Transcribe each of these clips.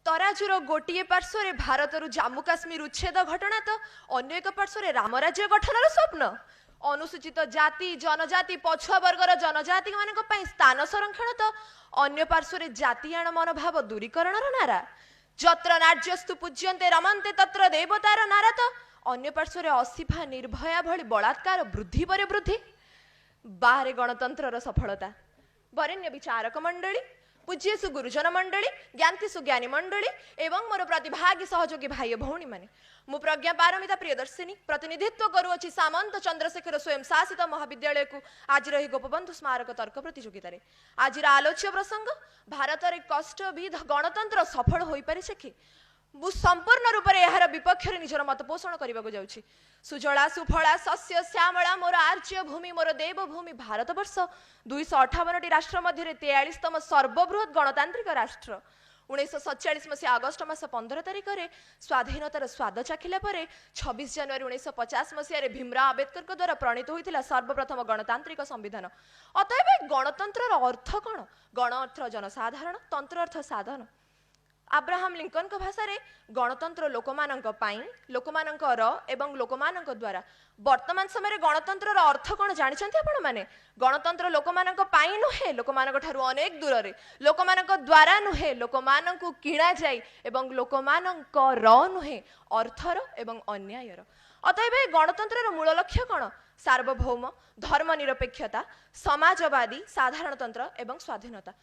तराजूर गोटे पार्श्व भारत जम्मू काश्मीर उच्छेद घटना तो अन्य एक पार्श्व राम राज्य गठनर स्वप्न अनुसूचित जाति जनजाति पछुआ वर्गर जनजाति मान स्थान संरक्षण तो अन्य पार्श्व जातियाण मनोभाव दूरीकरण नारा जत्र नार्यस्तु पूज्यन्ते रमन्ते तत्र देवतार नारा तो अन्य पार्श्व असिफा निर्भया भली बलात्कार वृद्धि पर वृद्धि बाहर गणतंत्र सफलता वरेण्य विचारक मंडली पूज्यसु गुरुजन मंडली ज्ञानतिसु ज्ञानी मंडली एवं मोर प्रतिभागी सहयोगी भाई भौणी माने मु प्रज्ञा पारमिता प्रियदर्शिनी प्रतिनिधित्व करुअछि सामंत चंद्रशेखर स्वयं शासित महाविद्यालय को आज रही गोपबंधु स्मारक तर्क प्रतियोगिता रे आज आलोच्य प्रसंग भारत रे कष्टविध गणतंत्र सफल होई परिछे कि मु संपूर्ण रूप से यार विपक्ष निजर मत पोषण करने को जाऊँ सुजला सुफला शस्य श्यामला मोर आर्य भूमि मोर देवभूमि भारतवर्ष 258 राष्ट्र मध्य 43तम सर्वबृहत गणतांत्रिक राष्ट्र 1947 मसीहा अगस्ट मास 15 तारिख में स्वाधीनतार स्वाद चाखिला 26 जनवरी 1950 मसीह भीमराव आंबेडकर द्वारा प्रणीत होता सर्वप्रथम गणतांत्रिक संविधान। अतएव गणतंत्र अर्थ कौन? गण अर्थ जनसाधारण, तंत्र अर्थ साधन। अब्राहम लिंकन को भाषा रे गणतंत्र लोकमानंकर एवं लोकमानंक द्वारा वर्तमान समय गणतंत्र अर्थ कौन जानते आपण माने? गणतंत्र लोकमानंक पाई नुहे, लोकमानंक ठारू अनेक दूर रे, लोकमानंक द्वारा नुहे, लोकमानंकु किणा जाई एवं लोकमानंकर नुहे, अर्थर एवं अन्यायर। अतएव गणतंत्र मूल लक्ष्य कौन? सार्वभौम, धर्मनिरपेक्षता, समाजवादी, साधारणतंत्र एवं स्वाधीनता।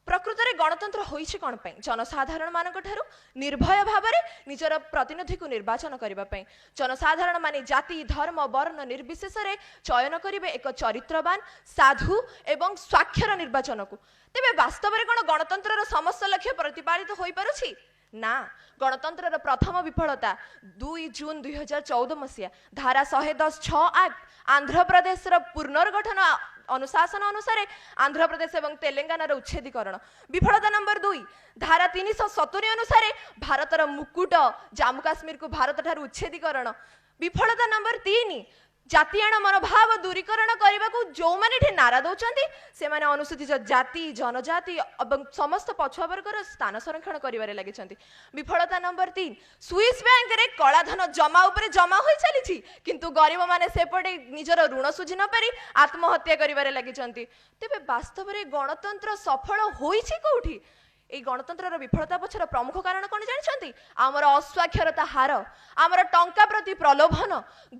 प्रकृत में गणतंत्र होइछि कौन पाई? जनसाधारण मानक ठारू निर्भय भाव में निजर प्रतिनिधि को निर्वाचन करने। जनसाधारण माने जाति धर्म वर्ण निर्विशेष चयन करेंगे एक चरित्रवान साधु एवं स्वाक्षर निर्वाचन को। तेबे वास्तव में कौन गणतंत्र समस्त लक्ष्य प्रतिपादित हो पारुछि? ना। गणतंत्र प्रथम विफलता 2 जून 2014 मसीहा धारा 110(6) एक्ट आंध्र प्रदेश पुनर्गठन अनुशासन अनुसार आंध्र प्रदेश एवं तेलंगानार उच्छेदीकरण। विफलता नंबर 2 धारा 370 अनुसार भारतर मुकुट जम्मू काश्मीर को भारत ठारू उच्छेदीकरण। विफलता नंबर 3 जातियाण मनोभाव दूरीकरण करने को जो मैंने नारा दौरान से अनुसूचित जाति जनजाति और समस्त पछुआ वर्गर स्थान संरक्षण कर लगी। विफलता नंबर 3 स्विस बैंक रे कलाधन जमा उपरे जमा हो चली किंतु गरीब माने सेपटे निजर ऋण सुझी न पारी आत्महत्या कर लगी। तेबे वास्तव में गणतंत्र सफल होइछि कोठी? এই গণতন্ত্রর বিফলতা পছর প্রমুখ কারণ কোন জানিছন্তি? আমার অস্বাক্ষরতা হার, আমার টঙ্কা প্রতি প্রলোভন,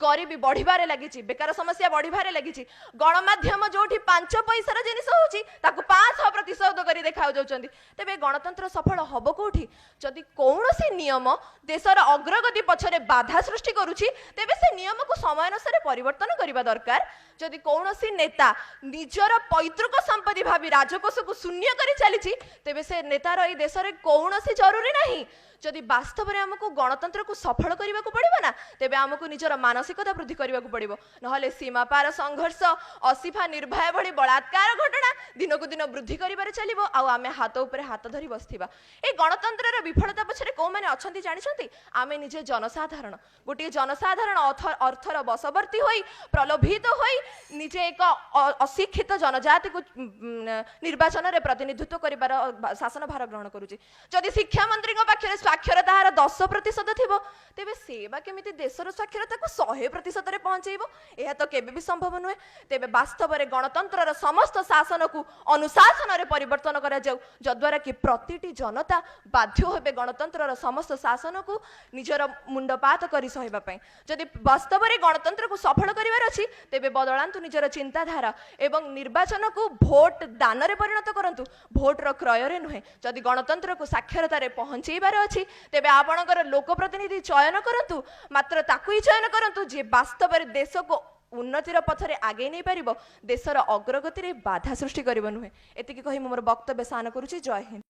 গরিবী বড়িবারে লাগিছি, বেকার সমস্যা বড়িবারে লাগিছি। গণমাধ্যম যোটি 5 পয়সার জিনিস হউছি তাকু 500% করে দেখাও যাউছন্তি। তেবে গণতন্ত্র সফল হব কোठी? যদি কৌনসি নিয়ম দেশর অগ্রগতি পছরে বাধা সৃষ্টি করুছি তেবে সে নিয়মକୁ সময় অনুসারে পরিবর্তন করিবা দরকার। যদি কৌনসি নেতা নিজর পৈতৃক সম্পত্তি ভাবি রাজकोषକୁ शून्य करी चली तेबे से नेतार ए देश में कौन जरूरी नहीं। जदि वास्तव में आमको गणतंत्र को सफल करने को पड़ो ना तेबे आमको निजर मानसिकता वृद्धि करने को पड़ो नहले सीमा पार संघर्ष असिफा निर्भया भली बलात्कार घटना दिन को दिन वृद्धि कर चलो आम हाथ उपर हाथ धरी बसवा। ए गणतंत्र विफलता पछरे कौ मैंने अच्छा जानते? आम निजे जनसाधारण गोटे जनसाधारण अर्थर बशवर्ती हो प्रलोभित हो निजे एक अशिक्षित जनजाति को निर्वाचन में प्रतिनिधित्व कर शासन भार ग्रहण करुचे। जदि शिक्षा मंत्री पाखे साक्षरता हार 10% थी तेबे सेवा केमिति देशर साक्षरता को 100% रे पहुंचेबो? यह तो केबे भी संभव नुहे। तेबे वास्तव में गणतंत्र समस्त शासन को अनुशासन रे परिवर्तन करा जाऊ जद्वारा कि प्रतिटी जनता बाध्य होबे गणतंत्र समस्त शासन को निजर मुंडपात करी सहिबा पई। जदि वास्तव में गणतंत्र को सफल करिवार अछि तेबे बदलांतु निजर चिंताधारा एवं निर्वाचन को भोट दान रे परिणत करंतु, भोट रो क्रय रे नुहे। जदि गणतंत्र को साक्षरता रे पहुंचेबार अछि तेबे आपणकर लोकप्रतिनिधि चयन करंतु, मात्र ताकु ही चयन करंतु जे वास्तव में देश को उन्नतिर पथरे आगे नहीं पारिबो, देशर अग्रगति रे बाधा सृष्टि करिबो नुहे। एतिकी कहि मोर वक्तव्य सान करूची। जय हिंद।